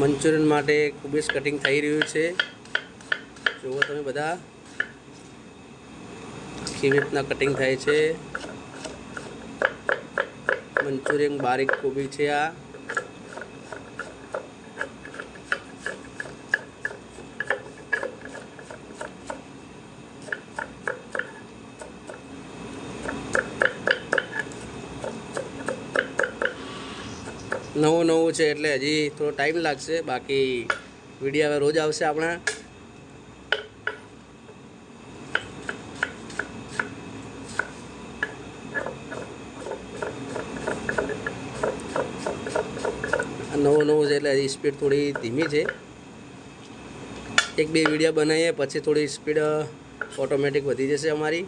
Manchurian માટે કુબીસ cutting થઈ રહ્યું છે। જુઓ તમે બધા કેવી રીતના કટિંગ થાય છે। મંચુરિયન બારીક કોબી છે આ। નવું છે એટલે હજી થોડો ટાઈમ લાગશે, બાકી વિડીયો હવે રોજ આવશે આપણા। નવું છે એટલે હજી સ્પીડ થોડી ધીમી છે। એક બે વિડીયો બનાવીએ પછી થોડી સ્પીડ ઓટોમેટિક વધી જશે અમારી।